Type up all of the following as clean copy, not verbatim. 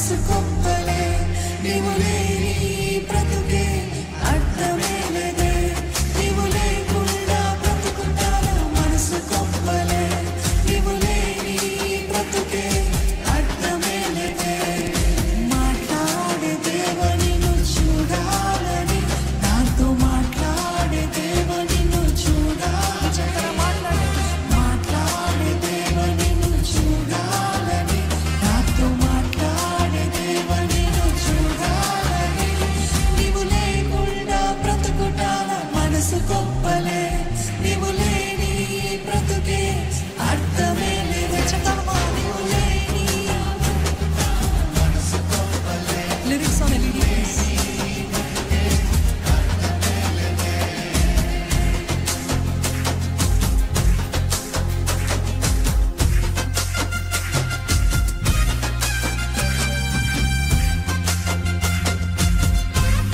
మనసు గొప్పలే, నీవు లేని బ్రతుకే అర్థమే లేదే, నీవు లేకుండా బ్రతుకుతానా మనసు గొప్పలే, నీవు లేని బ్రతుకే అర్థమే లేదే. మాట్లాడే దేవా నిన్ను చూడాలని, నాతో మాట్లాడే దేవా నిన్ను చూడాలని, మాట్లాడే దేవా నిన్ను చూడాలని, నాతో మాట్లాడే దేవా నిన్ను చూడాలని, నీవు లేకుండా బ్రతుకుతానా మనసు గొప్పలే, నీవు లేని బ్రతుకే అర్థమే లేదే. చెప్తామా నీవు లేని మనసు గొప్పలే. Lyrics on LED please.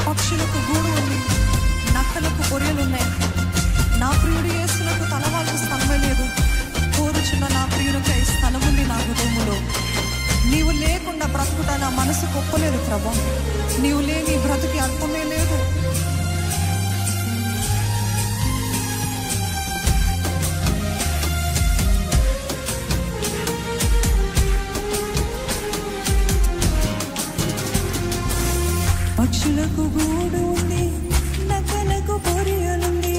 పక్షులకు గూడు ఉంది, నక్కలకు పొరియలున్నాయి, నా ప్రియుడు యేసునకు తలవాల్చు స్థలమే లేదు. కోరుచున్న నా ప్రియునికై స్థలముంది నా హృదయములో. నీవు లేకుండా బ్రతుకుతా నా మనసు గొప్పలేదు ప్రభా, నీవు లేని బ్రతుకి అర్థమే లేదు. పక్షులకు గూడు ఉంది, నక్కలకు పొరియలుంది,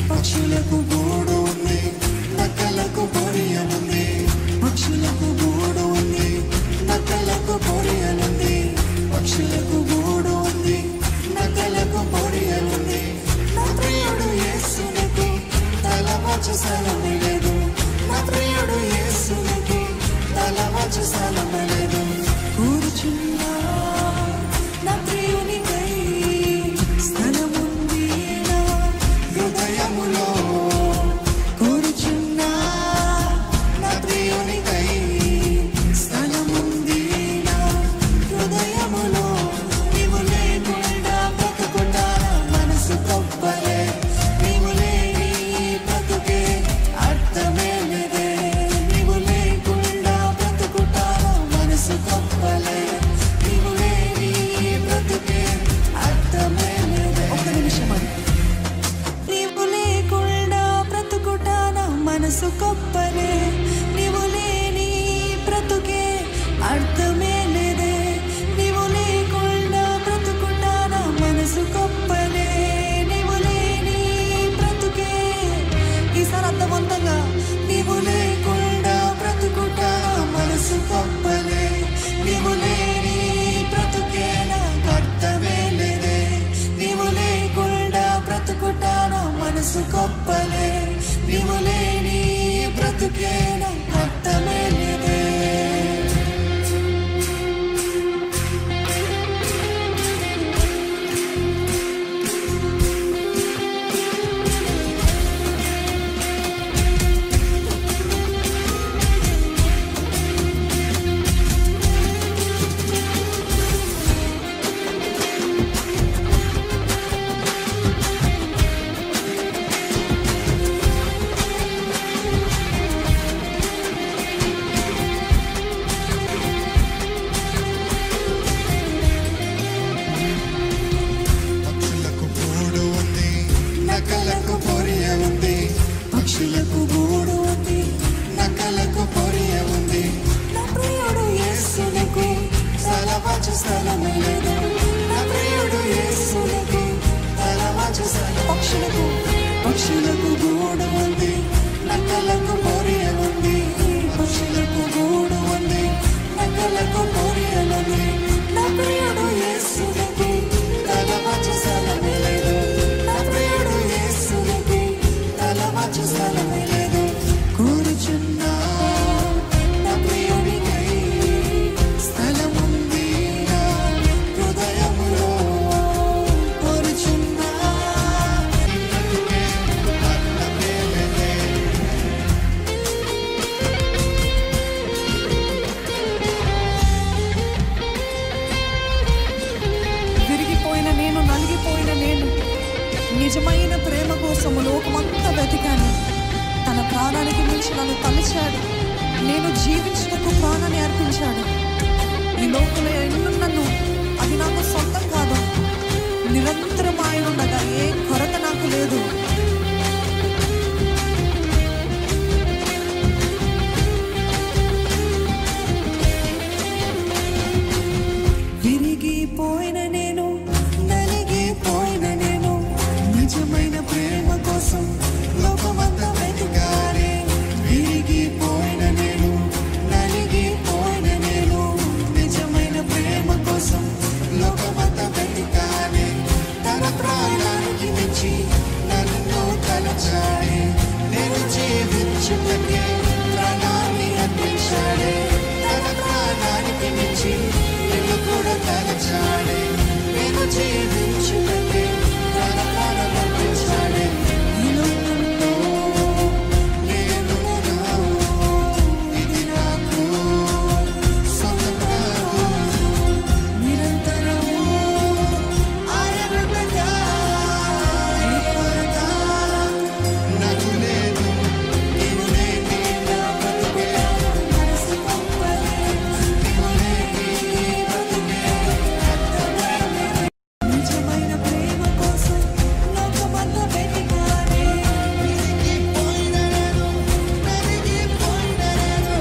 పక్షులకు గూడు ఉంది, నక్కలకు పొరియలుంది, పక్షులకు గూడు ఉంది, నక్కలకు పొరియలుంది, పక్షులకు గూడు ఉంది, నక్కలకు పొరియలుంది. నా ప్రియుడు యేసునకు తలవాల్చు స్థలమే లేదు, నా ప్రియుడు యేసునకు తలవాల్చు స్థలమే లేదు. కూర్చున్నా నా ప్రియునికై స్థలముంది నా హృదయములో. కూర్చున్నా నా ప్రియునికై స్థలముంది నా హృదయములో. నీవు లేకుండా బ్రతుకుతా మనసు గొప్పలే, నీవు లేని బ్రతుకే అర్థమే లేదే, నీవు లేకుండా బ్రతుకుతా మనసు గొప్పలే, నీవు లేని బ్రతుకే అర్థమే లేదే. ఒక్క నిమిషం అది. నీవు లేకుండా బ్రతుకుతా నా మనసు గొప్పలే, నీవు లేని బ్రతుకే అర్థమే లేదే, నీవు లేకుండా బ్రతుకుతా నా మనసు గొప్పలే, నీవు లేని బ్రతుకే. ఈసారి అర్థవంతంగా నీవు లేకుండా బ్రతుకుతా మనసు గొప్పలే, నీవు లేని బ్రతుకే నాకు అర్థమే లేదే, నీవు లేకుండా బ్రతుకుతా నా మనసు గొప్పలే, నీవు లేని బ్రతుకే నాకు అర్థమే లేదే. పక్షులకు గూడు ఉంది, నక్కలకు పొరియ ఉంది, పక్షులకు గూడు ఉంది, నక్కలకు పొరియ ఉంది. నా ప్రియుడు యేసునకు తలవాల్చు స్థలమే లేదు, నా ప్రియుడు యేసునకు తలవాల్చు స్థలం. పక్షులకు గూడు ఉంది, నక్కలకు పొరియ ఉంది, పక్షులకు గూడు ఉంది, నక్కలకు పొరియలుంది. నా ప్రియుడు యేసునకు తలవాల్చు స్థలమే లేదు, నా ప్రియుడు యేసునకు తలవాల్చు స్థలమే లేదు. కూర్చున్నా నా ప్రియునికై స్థలముంది నా హృదయములో. కూర్చున్నా అర్థమే లేదే. విరిగిపోయిన నేను, నలిగిపోయిన నేను నిజమైన ప్రేమ కోసము లోకమంతా వెతికాను. తన ప్రాణానికి మించి నన్ను తలిచాడు, నేను జీవించుటకు ప్రాణాన్ని అర్పించాడు. ఈ లోకంలో ఎన్నున్నను అది నాకు సొంతం కాదు. నిరంతరం ఆయన ఉండగా ఏ కొరత నాకు లేదు. విరిగిపోయిన నేను, నలిగిపోయిన నేను, నిజమైన ప్రేమ కోసం లోకమంతా వెతికానే. విరిగిపోయిన నేను, నలిగిపోయిన నేను, నిజమైన ప్రేమ కోసం లోకమంతా వెతికానే. తన ప్రాణానికి మించి నన్ను తలచాడే, నేను జీవించుటకే ప్రాణాన్ని అందించాడే. తన ప్రాణానికి మించి నిన్ను కూడా తలచాడే, నేను జీవించుటకే తన ప్రాణం అందించాడే. నేను ఇది నాకు సొంతం కాదు, నిరంతరము ఆయన ఉండగా ఏ కొరత నాకు లేదు. నీవు లేని నా బ్రతుకే మనసు పంపలే, నీవు లేని బ్రతుకే అర్థమైనది. నిజమైన ప్రేమ కోసం లోకమంతా వెతికానే. విరిగిపోయిన నేను, నలిగిపోయిన నేను,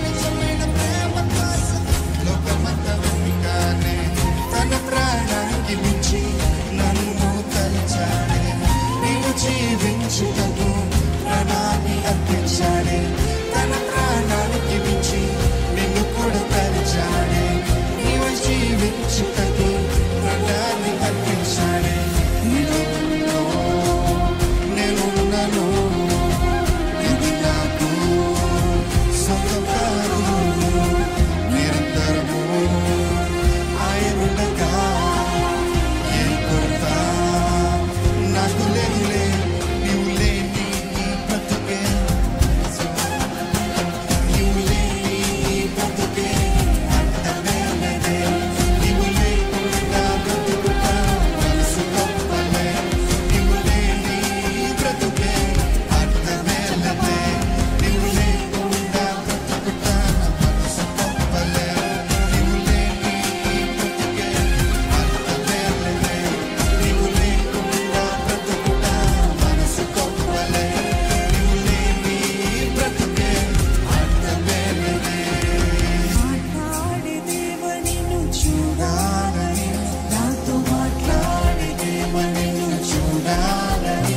నిజమైన ప్రేమ కోసం లోకమంతా వెతికానే. తన ప్రాణానికి మించి నన్ను తలచాడే, నేను జీవించుటకు ప్రాణాన్ని అర్పించాడే. తన ప్రాణానికి మించి నిన్ను కూడా తలచాడే, నీవు జీవించుటకు ప్రాణాన్ని అర్పించాడే. ఈ లోకంలో నేనున్నాను, ఇది నాకు సొంతం కాదు, నిరంతరము ఆయన ఉండగా ఏ కొరత నాకు లేదులే. నీవు లేని ఈ బ్రతుకే, నీవు లేని ఈ బ్రతుకే అర్థమే లేదే. నీవు లేకుండా బ్రతుకుతా మనసు గొప్పలే, నీవు లేని ఈ బ్రతుకే అర్థమే లేదే. నీవు లేకుండా బ్రతుకుతా మనసు గొప్పలే, నీవు లేని ఈ బ్రతుకే అర్థమే లేదే. నీవు లేకుండా బ్రతుకుతా మనసు గొప్పలే, నీవు లేని ఈ బ్రతుకే అర్థమే లేదే. మాట్లాడే దేవా నిన్ను చూడాలని, నాతో మాట్లాడే దేవా నిన్ను చూడాలని,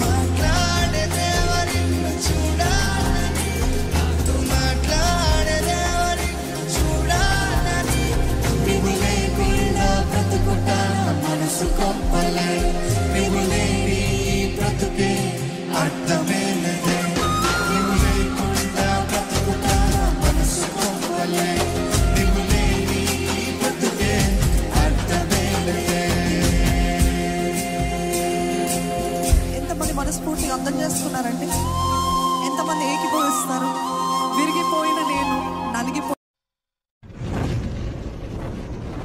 మాట్లాడే దేవా నిన్ను చూడాలని, నాతో మాట్లాడే దేవా నిన్ను చూడాలని. నీవు లేకుండా బ్రతుకుతా మనసు గొప్పలే, నీవు లేని ఈ బ్రతుకే అర్థమే లేదే. నీవు లేకుండా బ్రతుకుతా మనసు గొప్పలే, నీవు లేని ఈ బ్రతుకే అర్థమే లేదే. ఎంతమంది మనస్ఫూర్తిగా అర్థం చేసుకున్నారంటే? ఎంతమంది ఏకీభవిస్తారు? విరిగిపోయిన నేను, నలిగిపోయిన